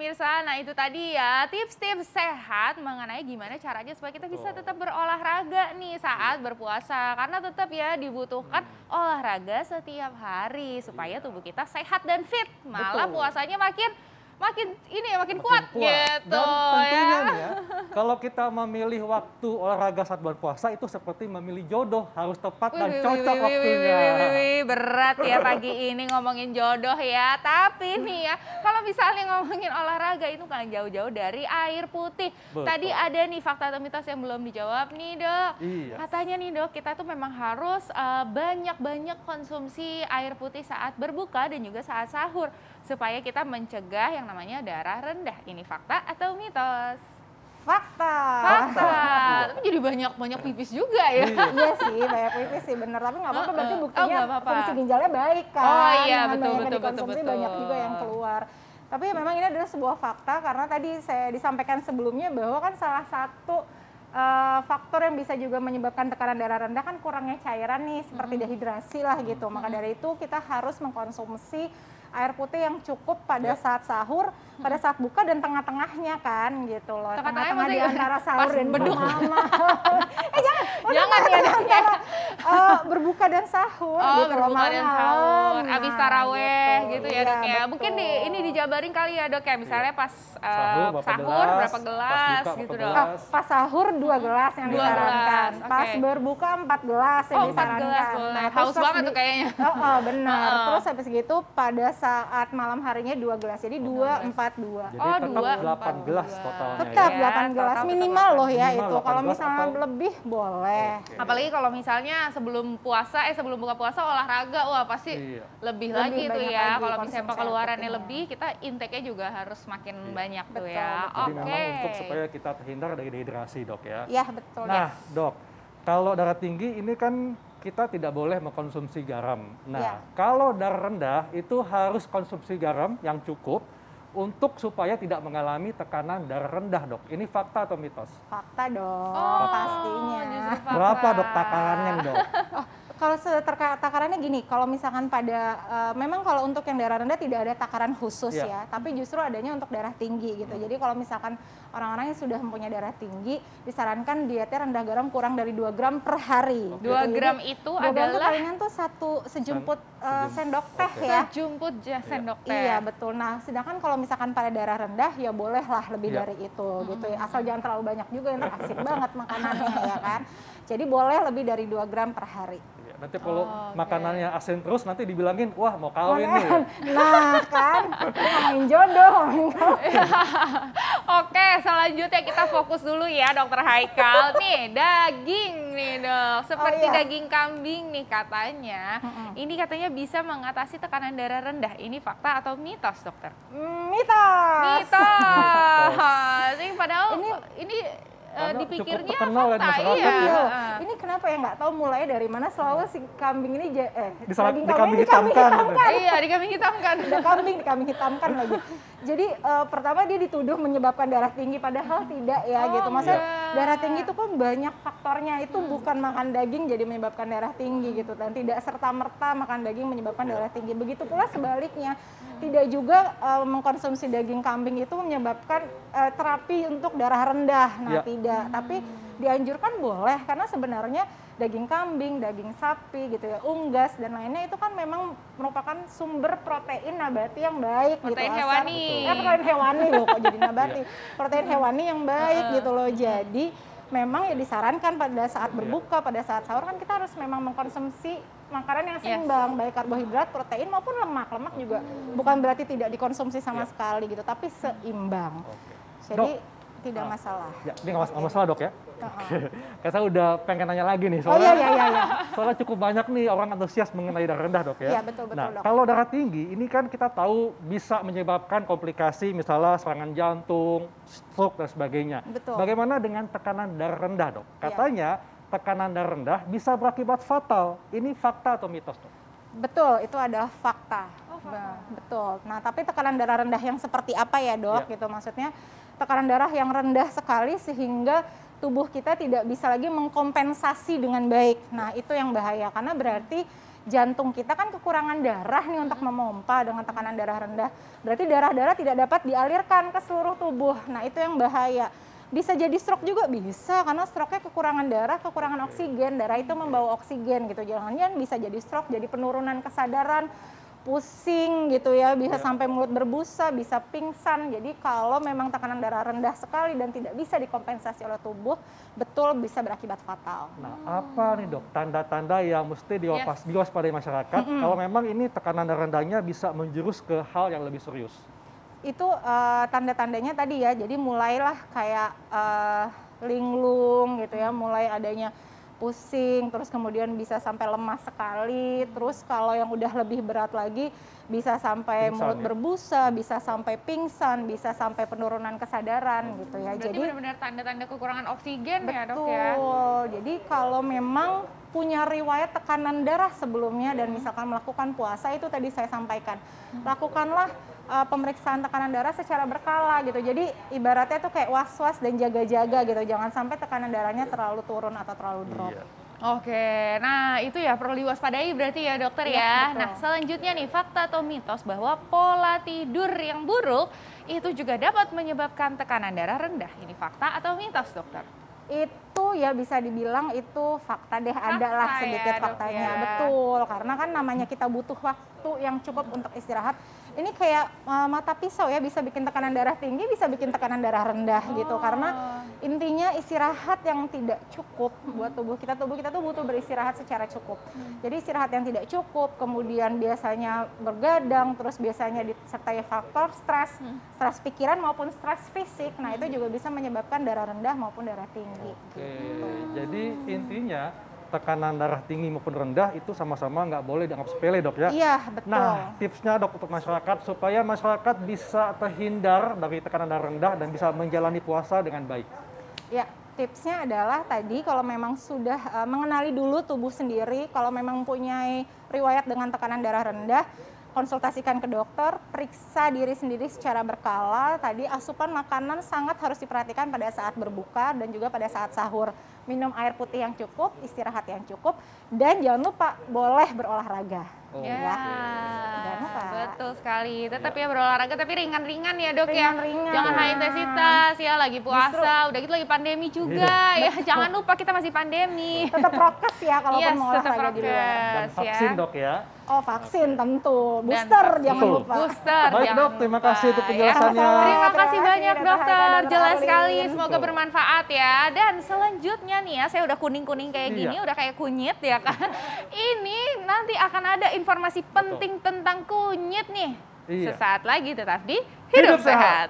pemirsa, nah itu tadi ya tips-tips sehat mengenai gimana caranya supaya kita bisa tetap berolahraga nih saat berpuasa. Karena tetap ya dibutuhkan olahraga setiap hari supaya tubuh kita sehat dan fit. Malah puasanya makin kuat gitu. Dan tentunya ya. nih ya, kalau kita memilih waktu olahraga saat berpuasa itu seperti memilih jodoh, harus tepat dan cocok waktunya. Berat ya pagi ini ngomongin jodoh ya. Tapi nih ya, kalau misalnya ngomongin olahraga itu kan jauh-jauh dari air putih. Betul. Tadi ada nih fakta atau mitos yang belum dijawab nih Dok. Iya. Katanya nih Dok, kita tuh memang harus banyak-banyak konsumsi air putih saat berbuka dan juga saat sahur. Supaya kita mencegah yang namanya darah rendah. Ini fakta atau mitos? Fakta. Tapi jadi banyak pipis juga ya. Iya sih, banyak pipis sih bener. Tapi nggak apa-apa, berarti buktinya fungsi ginjalnya baik kan. Oh iya, Dengan banyak betul. dikonsumsi banyak juga yang keluar. Tapi memang ini adalah sebuah fakta karena tadi saya disampaikan sebelumnya bahwa kan salah satu faktor yang bisa juga menyebabkan tekanan darah rendah kan kurangnya cairan nih, seperti dehidrasi lah gitu. Maka dari itu kita harus mengkonsumsi air putih yang cukup pada saat sahur, pada saat buka dan tengah-tengahnya kan gitu loh. Tengah-tengah di antara sahur dan mama. jangan ya antara berbuka dan sahur gitu loh. Berbuka dan sahur, abis taraweh gitu ya Dok ya. Betul. Mungkin ini dijabarin kali ya Dok ya, misalnya pas sahur berapa gelas gitu Dok. Pas sahur 2 gelas yang disarankan, pas berbuka 4 gelas yang disarankan. Nah, haus banget tuh kayaknya. Benar. Terus habis gitu pada saat malam harinya 2 gelas, jadi 2, 4, 2. Jadi tetap 8 gelas totalnya. Tetap ya. 8 gelas minimal loh ya itu. Kalau misalnya lebih boleh. Apalagi kalau misalnya sebelum buka puasa olahraga, wah pasti lebih lagi tuh ya. Kalau misalnya pengeluarannya lebih, kita intake-nya juga harus makin banyak tuh ya. Jadi memang untuk supaya kita terhindar dari dehidrasi Dok ya. Iya betul. Nah Dok, kalau darah tinggi ini kan kita tidak boleh mengkonsumsi garam. Nah, kalau darah rendah itu harus konsumsi garam yang cukup untuk supaya tidak mengalami tekanan darah rendah, Dok. Ini fakta atau mitos? Fakta dong, pastinya. Berapa Dok takarannya, Dok? Kalau takarannya gini, kalau misalkan memang kalau untuk yang darah rendah tidak ada takaran khusus ya, tapi justru adanya untuk darah tinggi gitu. Jadi kalau misalkan orang-orang yang sudah mempunyai darah tinggi, disarankan dietnya rendah garam kurang dari 2 gram per hari. 2 gram itu 2 gram adalah? palingan tuh sejumput sendok teh ya. Sejumput sendok teh. Iya betul. Nah sedangkan kalau misalkan pada darah rendah ya bolehlah lebih dari itu gitu ya. Asal jangan terlalu banyak juga, yang asin banget makanannya ya kan. Jadi boleh lebih dari 2 gram per hari. Nanti kalau makanannya asin terus nanti dibilangin, wah mau kawin nih. Nah kan, ngomongin jodoh. Oke, selanjutnya kita fokus dulu ya Dokter Haikal. Nih daging nih Dok, seperti daging kambing nih katanya. Ini katanya bisa mengatasi tekanan darah rendah. Ini fakta atau mitos Dokter? Mitos. Ini padahal ini dipikirnya fakta. Ini kenapa ya nggak tahu mulai dari mana selalu si kambing ini dikambing hitamkan. Iya, dikambing hitamkan. Dikambing hitamkan lagi. Jadi pertama dia dituduh menyebabkan darah tinggi, padahal tidak ya gitu. Maksudnya darah tinggi itu kan banyak faktornya, itu bukan makan daging jadi menyebabkan darah tinggi gitu. Dan tidak serta-merta makan daging menyebabkan darah tinggi. Begitu pula sebaliknya, tidak juga mengkonsumsi daging kambing itu menyebabkan terapi untuk darah rendah. Nah tidak, tapi dianjurkan boleh karena sebenarnya daging kambing, daging sapi gitu ya, unggas dan lainnya itu kan memang merupakan sumber protein nabati yang baik gitu. Protein hewani. Protein hewani loh kok jadi nabati. Protein hewani yang baik gitu loh. Jadi memang ya disarankan pada saat berbuka, pada saat sahur kan kita harus memang mengkonsumsi makanan yang seimbang, baik karbohidrat, protein maupun lemak. Lemak juga bukan berarti tidak dikonsumsi sama sekali gitu, tapi seimbang. Jadi tidak masalah. Ya, ini nggak masalah Dok ya. Kayak saya udah pengen nanya lagi nih soalnya cukup banyak nih orang antusias mengenai darah rendah Dok ya. Iya betul Nah Dok. kalau darah tinggi ini kan kita tahu bisa menyebabkan komplikasi misalnya serangan jantung, stroke dan sebagainya. Betul. Bagaimana dengan tekanan darah rendah Dok? Katanya tekanan darah rendah bisa berakibat fatal. Ini fakta atau mitos Dok? Betul, itu adalah fakta. Betul. Nah tapi tekanan darah rendah yang seperti apa ya Dok? Gitu maksudnya tekanan darah yang rendah sekali sehingga tubuh kita tidak bisa lagi mengkompensasi dengan baik. Nah, itu yang bahaya karena berarti jantung kita kan kekurangan darah nih untuk memompa dengan tekanan darah rendah. Berarti darah-darah tidak dapat dialirkan ke seluruh tubuh. Nah, itu yang bahaya. Bisa jadi stroke juga bisa karena stroke-nya kekurangan darah, kekurangan oksigen. Darah itu membawa oksigen gitu. Jangan-jangan bisa jadi stroke, jadi penurunan kesadaran, pusing gitu ya, bisa sampai mulut berbusa, bisa pingsan. Jadi kalau memang tekanan darah rendah sekali dan tidak bisa dikompensasi oleh tubuh, betul bisa berakibat fatal. Nah, apa nih dok tanda-tanda yang mesti diwaspadai masyarakat kalau memang ini tekanan darah rendahnya bisa menjurus ke hal yang lebih serius? Itu tanda-tandanya tadi ya, jadi mulailah kayak linglung gitu ya, mulai adanya pusing, terus kemudian bisa sampai lemas sekali, terus kalau yang udah lebih berat lagi bisa sampai Pingsan, mulut ya? berbusa, bisa sampai pingsan, bisa sampai penurunan kesadaran gitu ya. Berarti Jadi benar-benar tanda-tanda kekurangan oksigen ya dok ya? betul. Jadi kalau memang punya riwayat tekanan darah sebelumnya dan misalkan melakukan puasa, itu tadi saya sampaikan, lakukanlah pemeriksaan tekanan darah secara berkala gitu. Jadi ibaratnya tuh kayak was-was dan jaga-jaga gitu. Jangan sampai tekanan darahnya terlalu turun atau terlalu drop. Iya. Oke, nah itu ya perlu diwaspadai berarti ya dokter Iya, ya. betul. Nah selanjutnya nih fakta atau mitos bahwa pola tidur yang buruk itu juga dapat menyebabkan tekanan darah rendah. Ini fakta atau mitos dokter? Itu ya bisa dibilang itu fakta deh, ada lah Fakta ya, sedikit Dok, faktanya. ya. Betul, karena kan namanya kita butuh waktu yang cukup untuk istirahat. Ini kayak mata pisau ya, bisa bikin tekanan darah tinggi, bisa bikin tekanan darah rendah gitu. Karena intinya istirahat yang tidak cukup buat tubuh kita tuh butuh beristirahat secara cukup. Jadi istirahat yang tidak cukup, kemudian biasanya bergadang, terus biasanya disertai faktor stres, stres pikiran maupun stres fisik. Nah, itu juga bisa menyebabkan darah rendah maupun darah tinggi. Oke, jadi intinya tekanan darah tinggi maupun rendah itu sama-sama nggak boleh dianggap sepele dok ya? Iya, betul. Nah, tipsnya dok untuk masyarakat supaya masyarakat bisa terhindar dari tekanan darah rendah dan bisa menjalani puasa dengan baik. Ya, tipsnya adalah tadi kalau memang sudah mengenali dulu tubuh sendiri, kalau memang mempunyai riwayat dengan tekanan darah rendah, konsultasikan ke dokter, periksa diri sendiri secara berkala. Tadi asupan makanan sangat harus diperhatikan pada saat berbuka dan juga pada saat sahur. Minum air putih yang cukup, istirahat yang cukup, dan jangan lupa boleh berolahraga. Oh, Ya, Jangan lupa. betul sekali. Tetap ya berolahraga tapi ringan-ringan ya dok ya. Ringan-ringan. Jangan high intensitas ya, lagi puasa, udah gitu lagi pandemi juga ya. Jangan lupa kita masih pandemi. Tetap prokes ya kalau Yes, mau tetap olahraga di luar. Dan prokes vaksin ya. dok ya. Oh, vaksin tentu. Dan Booster vaksin. jangan Betul. lupa. Booster. Baik jangan dok, terima lupa, kasih untuk ya. penjelasannya. Sama-sama. Terima kasih Terima banyak kasih, dokter, Dr. Haika, jelas Dr. sekali. Arlin. Semoga Betul. bermanfaat ya. Dan selanjutnya nih ya, saya udah kuning-kuning kayak gini, Iya. udah kayak kunyit ya kan. Ini nanti akan ada informasi penting tentang kunyit nih. Iya. Sesaat lagi tetap di Hidup Hidup Sehat.